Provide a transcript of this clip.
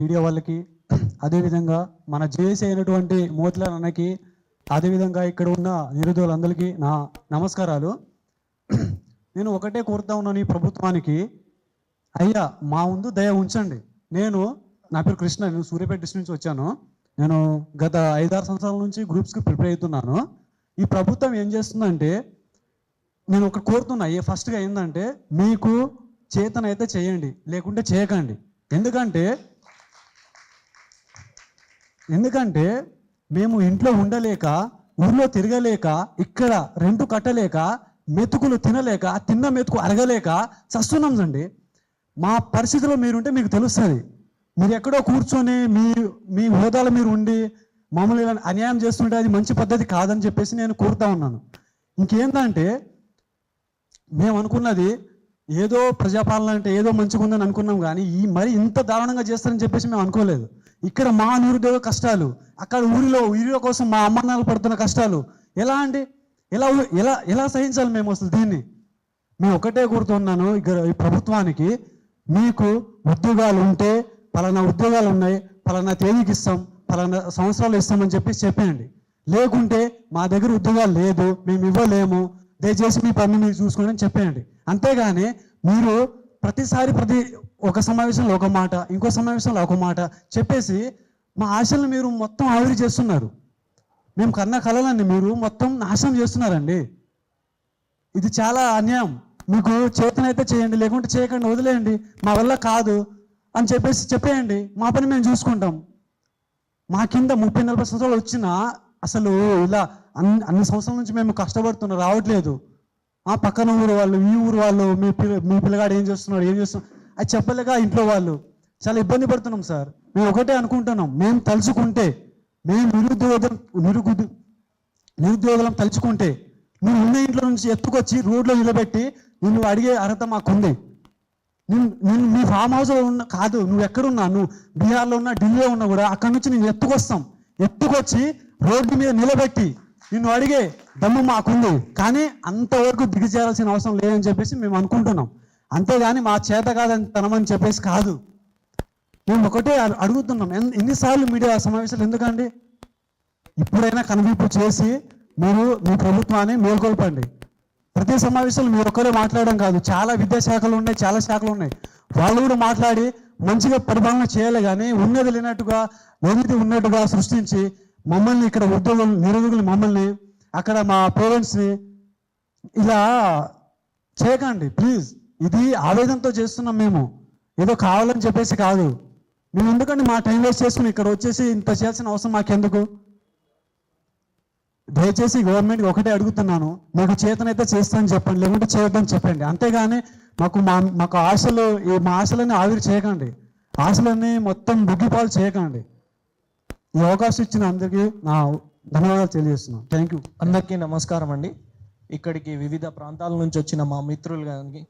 Media వాళ్ళకి, అదేవిధంగా మన జేఏసీ అయినటువంటి మోతిలాల్ అన్నకి, అదేవిధంగా ఇక్కడ ఉన్న నిరుద్యోగులందరికీ నా నమస్కారాలు. నేను ఒకటే కోరుతా ఉన్నాను ఈ ప్రభుత్వానికి, అయ్యా మా ముందు దయ ఉంచండి. నా పేరు కృష్ణ, నేను సూర్యాపేట డిస్ట్రిక్ట్ నుంచి వచ్చాను. నేను గత 5-6 సంవత్సరాల నుంచి గ్రూప్స్కి ప్రిపేర్ అవుతున్నాను. ఈ ప్రభుత్వం ఏం చేస్తుందంటే, నేను ఒకటి కోరుతున్నా, ఫస్ట్గా ఏంటంటే మీకు చేతనైతే చేయండి, లేకుంటే చేయకండి. ఎందుకంటే మేము ఇంట్లో ఉండలేక, ఊర్లో తిరగలేక, ఇక్కడ రెంటు కట్టలేక, మెతుకులు తినలేక, తిన్న మెతుకు అరగలేక చస్తున్నాం అండి. మా పరిస్థితిలో మీరుంటే మీకు తెలుస్తుంది. మీరు ఎక్కడో కూర్చొని మీ హోదాలో మీరు ఉండి మామూలు ఇలా అన్యాయం చేస్తుంటే అది మంచి పద్ధతి కాదని చెప్పేసి నేను కోరుతా ఉన్నాను. ఇంకేందంటే మేము అనుకున్నది ఏదో ప్రజాపాలన అంటే ఏదో మంచిగా ఉందని అనుకున్నాం, కానీ మరి ఇంత దారుణంగా చేస్తారని చెప్పేసి మేము అనుకోలేదు. ఇక్కడ మా నిరుద్యోగ కష్టాలు, అక్కడ ఊరిలో కోసం మా అమ్మనాలు పడుతున్న కష్టాలు ఎలా అండి, ఎలా ఎలా ఎలా సహించాలి మేము అసలు దీన్ని? మేము ఒకటే కోరుతున్నాను ఈ ప్రభుత్వానికి, మీకు ఉద్యోగాలు ఉంటే పలానా ఉద్యోగాలు ఉన్నాయి, పలానా తేదీకి ఇస్తాం, పలానా సంవత్సరాలు ఇస్తామని చెప్పేయండి. లేకుంటే మా దగ్గర ఉద్యోగాలు లేదు, మేము ఇవ్వలేము, దయచేసి మీ పని మీరు చూసుకోండి అని చెప్పేయండి. అంతేగాని మీరు ప్రతి ఒక సమావేశంలో ఒక మాట, ఇంకో సమావేశంలో ఒక మాట చెప్పేసి మా ఆశలను మీరు మొత్తం ఆవిరి చేస్తున్నారు. మేము కన్న కలలన్నీ మీరు మొత్తం నాశనం చేస్తున్నారండి. ఇది చాలా అన్యాయం. మీకు చేతనైతే చేయండి, లేకుంటే చేయకండి, వదిలేయండి. మా వల్ల కాదు అని చెప్పేయండి. మా పని మేము చూసుకుంటాం. మా కింద 30-40 సంవత్సరాలు వచ్చినా అసలు ఇలా అన్ని సంవత్సరాల నుంచి మేము కష్టపడుతున్నాం, రావట్లేదు. పక్కన ఊరు వాళ్ళు, ఈ ఊరు వాళ్ళు, మీ పిల్లగాడు ఏం చేస్తున్నాడు అది చెప్పలేక ఇంట్లో వాళ్ళు చాలా ఇబ్బంది పడుతున్నాం సార్. మేము ఒకటే అనుకుంటున్నాం, మేము తలుచుకుంటే, మేము నిరుద్యోగులం తలుచుకుంటే నువ్వు ఉన్న ఇంట్లో నుంచి ఎత్తుకొచ్చి రోడ్లో నిలబెట్టి నువ్వు అడిగే అర్హత మాకుంది. నేను మీ ఫామ్ హౌస్లో ఉన్న కాదు, నువ్వు ఎక్కడున్నా, నువ్వు బీహార్లో ఉన్నా, ఢిల్లీలో ఉన్నా కూడా అక్కడి నుంచి నేను ఎత్తుకొచ్చి రోడ్డు మీద నిలబెట్టి నిన్ను అడిగే దమ్ము మాకుంది. కానీ అంతవరకు దిగజేరాల్సిన అవసరం లేదని చెప్పేసి మేము అనుకుంటున్నాం. అంతేగాని మా చేత కాదని తనమని చెప్పేసి కాదు. మేము ఒకటే అడుగుతున్నాం, ఎన్నిసార్లు మీడియా సమావేశాలు ఎందుకండి? ఇప్పుడైనా కనువిప్పు చేసి మీరు మీ ప్రభుత్వాన్ని మేల్కొల్పండి. ప్రతి సమావేశాలు మీరు ఒక్కరే మాట్లాడడం కాదు, చాలా విద్యాశాఖలు ఉన్నాయి, చాలా శాఖలు ఉన్నాయి, వాళ్ళు కూడా మాట్లాడి మంచిగా పరిపాలన చేయాలి. కానీ ఉన్నది లేనట్టుగా, లేనిది ఉన్నట్టుగా సృష్టించి మమ్మల్ని, ఇక్కడ నిరుద్యోగులు మమ్మల్ని, అక్కడ మా పేరెంట్స్ని ఇలా చేయకండి ప్లీజ్. ఇది ఆవేదనతో చేస్తున్నాం మేము, ఏదో కావాలని చెప్పేసి కాదు. మేము ఎందుకంటే మా టైం వేస్ట్ చేసుకుని ఇక్కడ వచ్చేసి ఇంత చేయాల్సిన అవసరం మాకెందుకు? దయచేసి గవర్నమెంట్కి ఒకటే అడుగుతున్నాను, మీకు చేతనైతే చేస్తానని చెప్పండి, లేకుంటే చేయొద్దని చెప్పండి. అంతేగాని మాకు ఆశలు, మా ఆశలన్నీ ఆవిరి చేయకండి, ఆశలన్నీ మొత్తం బుగ్గిపాలు చేయకండి. ఈ అవకాశం ఇచ్చిన అందరికీ నా ధన్యవాదాలు తెలియజేస్తున్నాను. Thank you. అందరికీ నమస్కారం అండి. ఇక్కడికి వివిధ ప్రాంతాల నుంచి వచ్చిన మా మిత్రులు కానీ